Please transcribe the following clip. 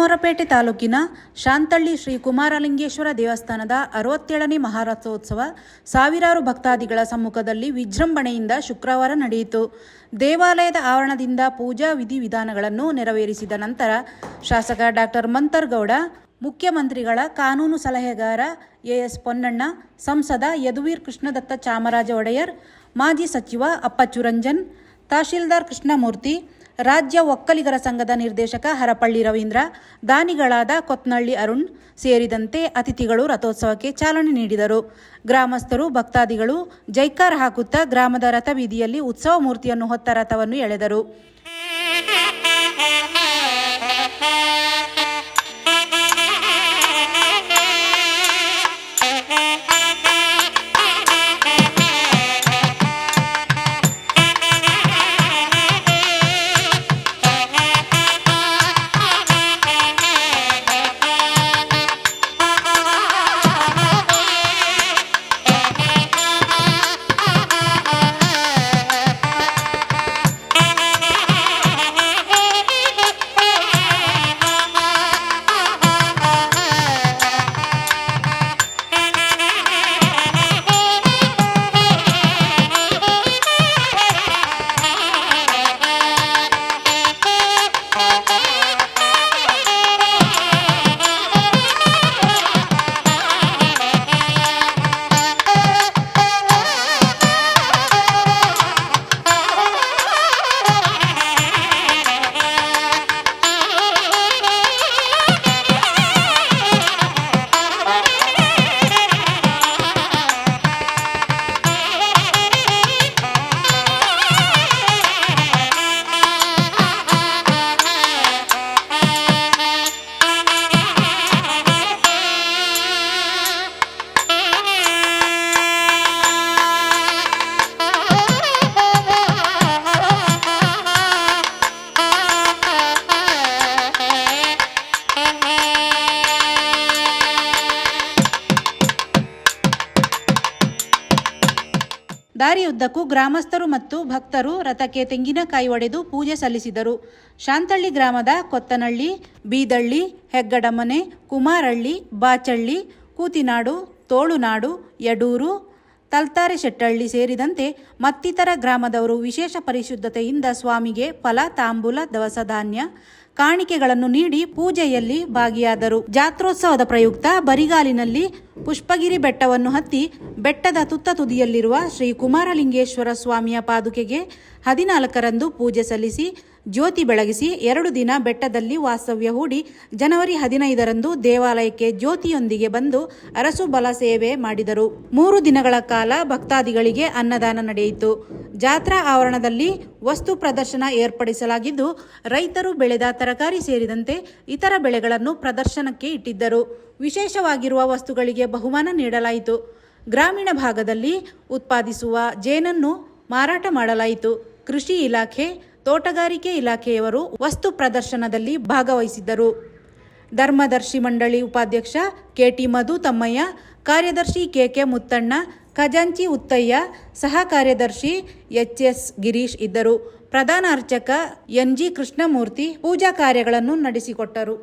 ಸೋಮವಾರಪೇಟೆ ತಾಲೂಕಿನ ಶಾಂತಳ್ಳಿ ಶ್ರೀ ಕುಮಾರಲಿಂಗೇಶ್ವರ ದೇವಸ್ಥಾನದ 67ನೇ ಮಹಾರಥೋತ್ಸವ ಸಾವಿರಾರು ಭಕ್ತಾದಿಗಳ ಸಮ್ಮುಖದಲ್ಲಿ ವಿಜೃಂಭಣೆಯಿಂದ ಶುಕ್ರವಾರ ನಡೆಯಿತು. ದೇವಾಲಯದ ಆವರಣದಿಂದ ಪೂಜಾ ವಿಧಿವಿಧಾನಗಳನ್ನು ನೆರವೇರಿಸಿದ ನಂತರ ಶಾಸಕ ಡಾಕ್ಟರ್ ಮಂತರ್ಗೌಡ, ಮುಖ್ಯಮಂತ್ರಿಗಳ ಕಾನೂನು ಸಲಹೆಗಾರ ಎಎಸ್ ಪೊನ್ನಣ್ಣ, ಸಂಸದ ಯದುವೀರ್ ಕೃಷ್ಣದತ್ತ ಚಾಮರಾಜ ಒಡೆಯರ್, ಮಾಜಿ ಸಚಿವ ಅಪ್ಪಚ್ಚು ರಂಜನ್, ತಹಶೀಲ್ದಾರ್ ಕೃಷ್ಣಮೂರ್ತಿ, ರಾಜ್ಯ ಒಕ್ಕಲಿಗರ ಸಂಘದ ನಿರ್ದೇಶಕ ಹರಪಳ್ಳಿ ರವೀಂದ್ರ, ದಾನಿಗಳಾದ ಕೊತ್ನಳ್ಳಿ ಅರುಣ್ ಸೇರಿದಂತೆ ಅತಿಥಿಗಳು ರಥೋತ್ಸವಕ್ಕೆ ಚಾಲನೆ ನೀಡಿದರು. ಗ್ರಾಮಸ್ಥರು, ಭಕ್ತಾದಿಗಳು ಜೈಕಾರ ಹಾಕುತ್ತಾ ಗ್ರಾಮದ ರಥಬೀದಿಯಲ್ಲಿ ಉತ್ಸವ ಮೂರ್ತಿಯನ್ನು ಹೊತ್ತ ರಥವನ್ನು ಎಳೆದರು. ದಾರಿಯುದ್ದಕ್ಕೂ ಗ್ರಾಮಸ್ಥರು ಮತ್ತು ಭಕ್ತರು ರಥಕ್ಕೆ ತೆಂಗಿನಕಾಯಿ ಒಡೆದು ಪೂಜೆ ಸಲ್ಲಿಸಿದರು. ಶಾಂತಳ್ಳಿ ಗ್ರಾಮದ ಕೊತ್ತನಹಳ್ಳಿ, ಬೀದಳ್ಳಿ, ಹೆಗ್ಗಡಮನೆ, ಕುಮಾರಹಳ್ಳಿ, ಬಾಚಳ್ಳಿ, ಕೂತಿನಾಡು, ತೋಳುನಾಡು, ಯಡೂರು, ತಲ್ತಾರೆಶೆಟ್ಟಹಳ್ಳಿ ಸೇರಿದಂತೆ ಮತ್ತಿತರ ಗ್ರಾಮದವರು ವಿಶೇಷ ಪರಿಶುದ್ಧತೆಯಿಂದ ಸ್ವಾಮಿಗೆ ಫಲ, ತಾಂಬೂಲ, ದವಸ ಧಾನ್ಯ, ಕಾಣಿಕೆಗಳನ್ನು ನೀಡಿ ಪೂಜೆಯಲ್ಲಿ ಭಾಗಿಯಾದರು. ಜಾತ್ರೋತ್ಸವದ ಪ್ರಯುಕ್ತ ಬರಿಗಾಲಿನಲ್ಲಿ ಪುಷ್ಪಗಿರಿ ಬೆಟ್ಟವನ್ನು ಹತ್ತಿ ಬೆಟ್ಟದ ತುತ್ತ ತುದಿಯಲ್ಲಿರುವ ಶ್ರೀ ಕುಮಾರಲಿಂಗೇಶ್ವರ ಸ್ವಾಮಿಯ ಪಾದುಕೆಗೆ 14ರಂದು ಪೂಜೆ ಸಲ್ಲಿಸಿ ಜ್ಯೋತಿ ಬೆಳಗಿಸಿ 2 ದಿನ ಬೆಟ್ಟದಲ್ಲಿ ವಾಸ್ತವ್ಯ ಹೂಡಿ ಜನವರಿ 15ರಂದು ದೇವಾಲಯಕ್ಕೆ ಜ್ಯೋತಿಯೊಂದಿಗೆ ಬಂದು ಅರಸು ಬಲ ಸೇವೆ ಮಾಡಿದರು. 3 ದಿನಗಳ ಕಾಲ ಭಕ್ತಾದಿಗಳಿಗೆ ಅನ್ನದಾನ ನಡೆಯಿತು. ಜಾತ್ರಾ ಆವರಣದಲ್ಲಿ ವಸ್ತು ಪ್ರದರ್ಶನ ಏರ್ಪಡಿಸಲಾಗಿದ್ದು, ರೈತರು ಬೆಳೆದ ತರಕಾರಿ ಸೇರಿದಂತೆ ಇತರ ಬೆಳೆಗಳನ್ನು ಪ್ರದರ್ಶನಕ್ಕೆ ಇಟ್ಟಿದ್ದರು. ವಿಶೇಷವಾಗಿರುವ ವಸ್ತುಗಳಿಗೆ ಬಹುಮಾನ ನೀಡಲಾಯಿತು. ಗ್ರಾಮೀಣ ಭಾಗದಲ್ಲಿ ಉತ್ಪಾದಿಸುವ ಜೇನನ್ನು ಮಾರಾಟ ಮಾಡಲಾಯಿತು. ಕೃಷಿ ಇಲಾಖೆ, ತೋಟಗಾರಿಕೆ ಇಲಾಖೆಯವರು ವಸ್ತು ಪ್ರದರ್ಶನದಲ್ಲಿ ಭಾಗವಹಿಸಿದ್ದರು. ಧರ್ಮದರ್ಶಿ ಮಂಡಳಿ ಉಪಾಧ್ಯಕ್ಷ ಕೆಟಿ ಮಧು ತಮ್ಮಯ್ಯ, ಕಾರ್ಯದರ್ಶಿ ಕೆಕೆ ಮುತ್ತಣ್ಣ, ಖಜಾಂಚಿ ಉತ್ತಯ್ಯ, ಸಹ ಕಾರ್ಯದರ್ಶಿ ಎಚ್ಎಸ್ ಗಿರೀಶ್ ಇದ್ದರು. ಪ್ರಧಾನ ಅರ್ಚಕ ಎನ್ಜಿ ಕೃಷ್ಣಮೂರ್ತಿ ಪೂಜಾ ಕಾರ್ಯಗಳನ್ನು ನಡೆಸಿಕೊಟ್ಟರು.